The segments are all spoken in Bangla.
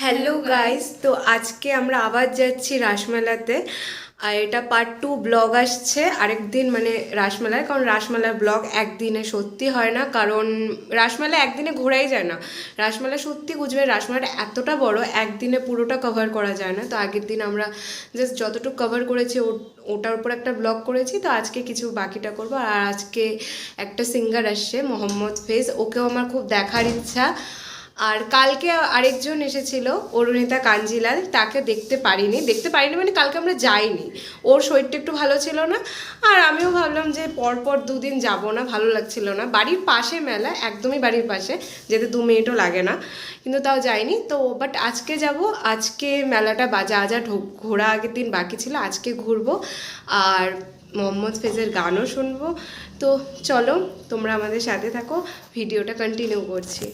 হ্যালো গাইস, তো আজকে আমরা আবার যাচ্ছি রাসমেলাতে। আর এটা পার্ট 2 ব্লগ আসছে আরেকদিন, মানে রাসমেলায়। কারণ রাসমেলার ব্লগ একদিনে সত্যি হয় না, কারণ রাসমেলা একদিনে ঘোরাই যায় না। রাসমেলা সত্যি কুচবিহার রাসমেলাটা এতটা বড়, একদিনে পুরোটা কভার করা যায় না। তো আগের দিন আমরা জাস্ট যতটুকু কভার করেছি ওটার উপর একটা ব্লগ করেছি। তো আজকে কিছু বাকিটা করবো। আর আজকে একটা সিঙ্গার আসছে, মোহাম্মদ ফেজ, ওকেও আমার খুব দেখার ইচ্ছা। আর কালকে আরেকজন এসেছিল, অরুণিতা কাঞ্জিলাল, তাকে দেখতে পারিনি মানে কালকে আমরা যাইনি, ওর শরীরটা একটু ভালো ছিল না। আর আমিও ভাবলাম যে পরপর দুদিন যাব না, ভালো লাগছিল না। বাড়ির পাশে মেলা, একদমই বাড়ির পাশে, যেতে 2 মিনিটও লাগে না, কিন্তু তাও যাইনি। তো বাট আজকে যাব। আজকে মেলাটা যা যা ঘোরা আগের দিন বাকি ছিল আজকে ঘুরবো। আর মোহাম্মদ ফেজের গানও শুনবো। তো চলো, তোমরা আমাদের সাথে থাকো, ভিডিওটা কন্টিনিউ করছি।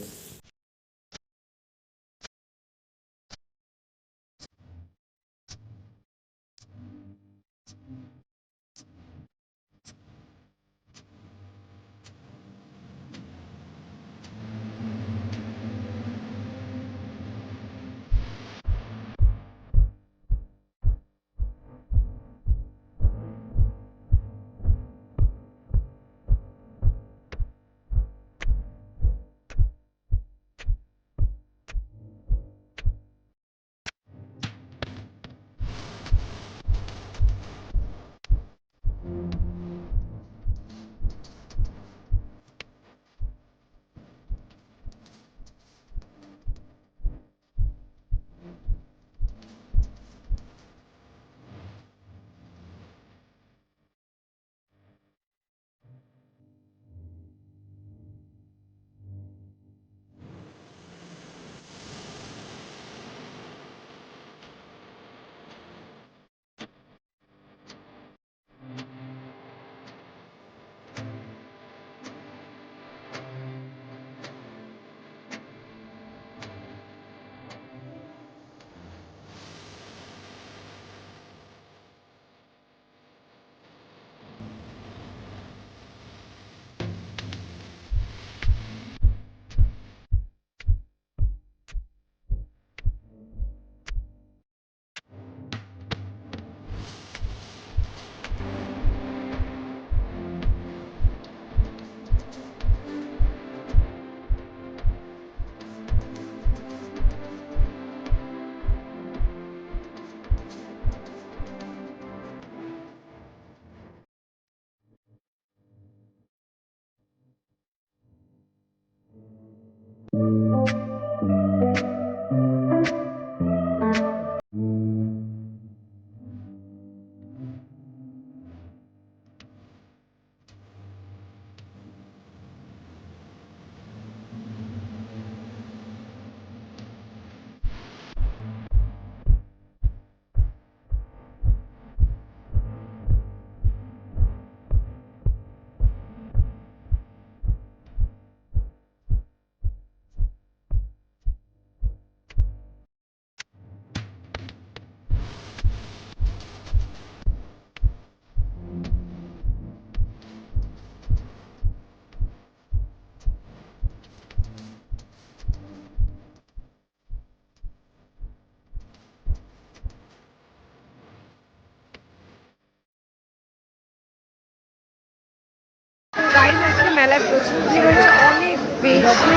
গাইজ, আজকে মেলায় প্রচুর ভিড় হয়েছে, অনেক বেশি।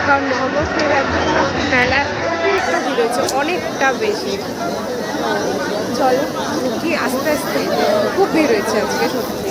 কারণ মোহাম্মদপুরের একদম মেলায় অনেকটা ভিড় হয়েছে, অনেকটা বেশি। চলো কি আস্তে আস্তে, খুব ভিড় হয়েছে আজকে সত্যি।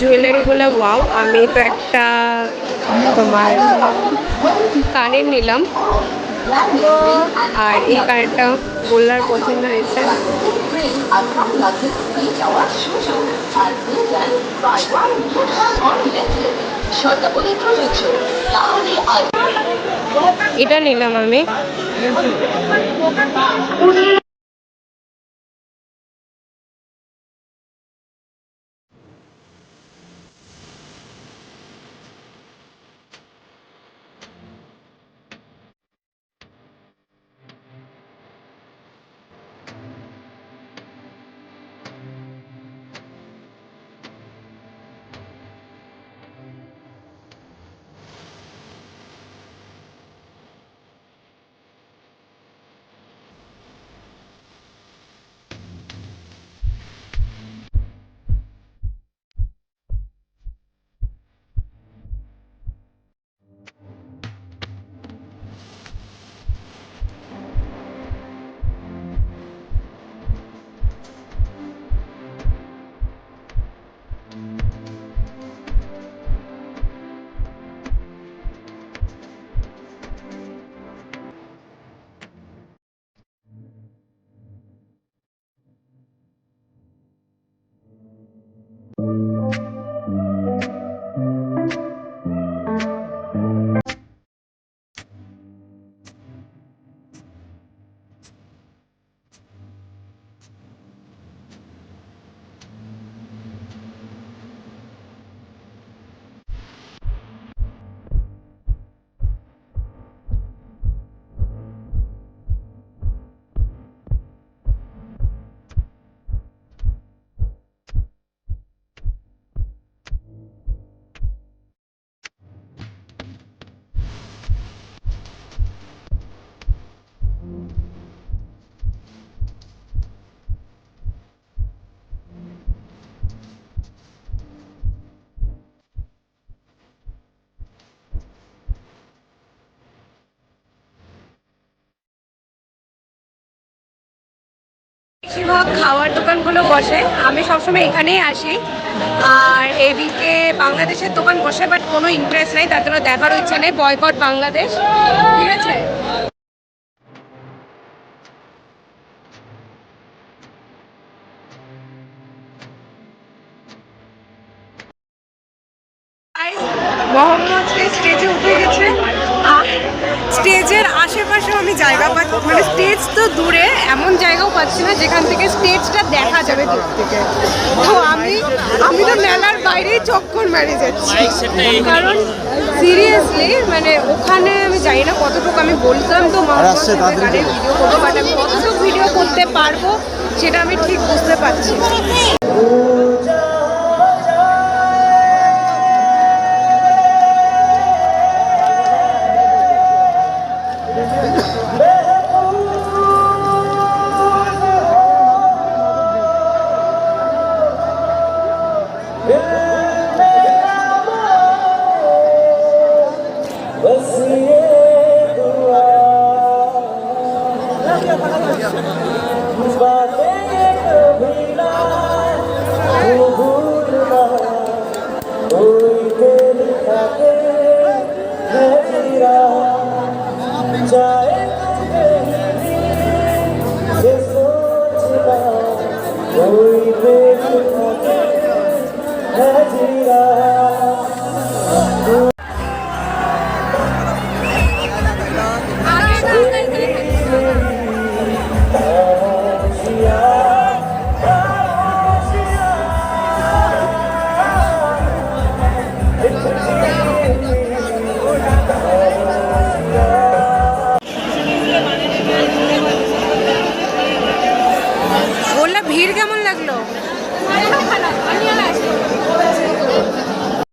জুয়েলারিগুলো ওয়াও। আমি তো একটা তোমার কানের নিলাম, আর এই কারটা গোল্লার পছন্দ হয়েছে। এটা নিলাম আমি। বেশিরভাগ খাওয়ার দোকানগুলো বসে, আমি সবসময় এখানেই আসি। আর এদিকে বাংলাদেশের দোকান বসে, বাট কোনো ইন্টারেস্ট নেই, তার জন্য দেখারও ইচ্ছা নেই। বয়কট বাংলাদেশ, ঠিক আছে। মোহাম্মদ স্টেজে উঠে গেছে। স্টেজের আশেপাশেও আমি জায়গা পাচ্ছি, মানে স্টেজ তো দূরে, এমন জায়গাও পাচ্ছি না যেখান থেকে স্টেজটা দেখা যাবে দূর থেকে। তো আমি তো মেলার বাইরেই চক্কর মারি যাচ্ছি, কারণ সিরিয়াসলি মানে ওখানে আমি জানি না কতটুকু, আমি বলতাম তো গানের ভিডিও করবো, বাট আমি কতটুকু ভিডিও করতে পারবো সেটা আমি ঠিক বুঝতে পারছি। ভিড় কেমন লাগলো?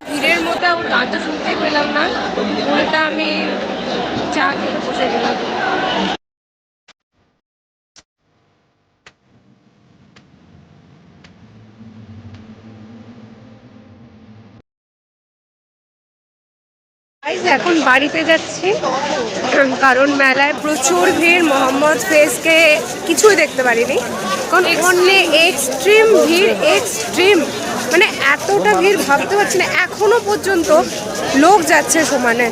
ভিড়ের মধ্যে ওর গানটা শুনতে পেলাম না, ওটা আমি চা খেতে বসে গেলাম। এখন বাড়িতে যাচ্ছি, কারণ মেলায় প্রচুর ভিড়। মোহাম্মদ ফেজকে কিছুই দেখতে পারিনি, কারণ এখানে এক্সট্রিম ভিড়, এক্সট্রিম মানে এতটা ভিড় ভাবতে পারছি না। এখনো পর্যন্ত লোক যাচ্ছে সমানে,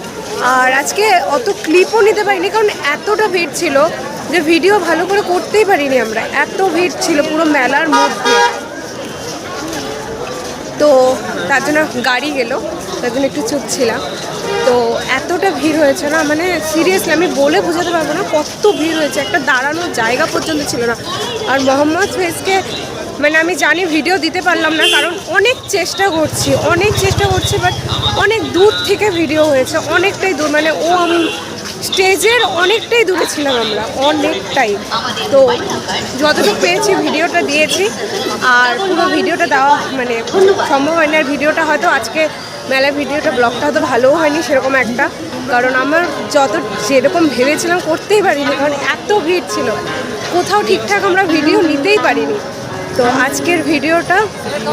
আর আজকে অত ক্লিপও নিতে পারিনি কারণ এতটা ভিড় ছিল যে ভিডিও ভালো করে করতেই পারিনি আমরা, এত ভিড় ছিল পুরো মেলার মধ্যে। তো তার জন্য গাড়ি গেল, তার জন্য একটু চুপ ছিলাম। তো এতটা ভিড় হয়েছে না, মানে সিরিয়াসলি আমি বলে বোঝাতে পারবো না কত ভিড় হয়েছে, একটা দাঁড়ানোর জায়গা পর্যন্ত ছিল না। আর মোহাম্মদ ফেজকে মানে আমি জানি ভিডিও দিতে পারলাম না কারণ অনেক চেষ্টা করছি বাট অনেক দূর থেকে ভিডিও হয়েছে, অনেকটাই দূর, মানে ও আমি স্টেজের অনেকটাই দূরে ছিলাম আমরা, অনেকটাই। তো যতটুকু পেয়েছি ভিডিওটা দিয়েছি, আর পুরো ভিডিওটা দেওয়া মানে সম্ভব হয়নি। আর ভিডিওটা হয়তো আজকে মেলা ভিডিওটা ব্লগটা হয়তো ভালোও হয়নি সেরকম একটা, কারণ আমার যেরকম ভেবেছিলাম করতেই পারিনি কারণ এত ভিড় ছিল, কোথাও ঠিকঠাক আমরা ভিডিও নিতেই পারিনি। তো আজকের ভিডিওটা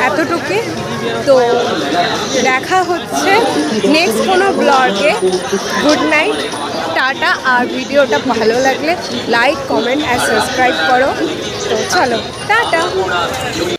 এতটুকুই। তো দেখা হচ্ছে নেক্সট কোনো ব্লগে। Good night, tata. আর ভিডিওটা ভালো লাগলে লাইক, কমেন্ট আর সাবস্ক্রাইব করো। তো চলো টাটা।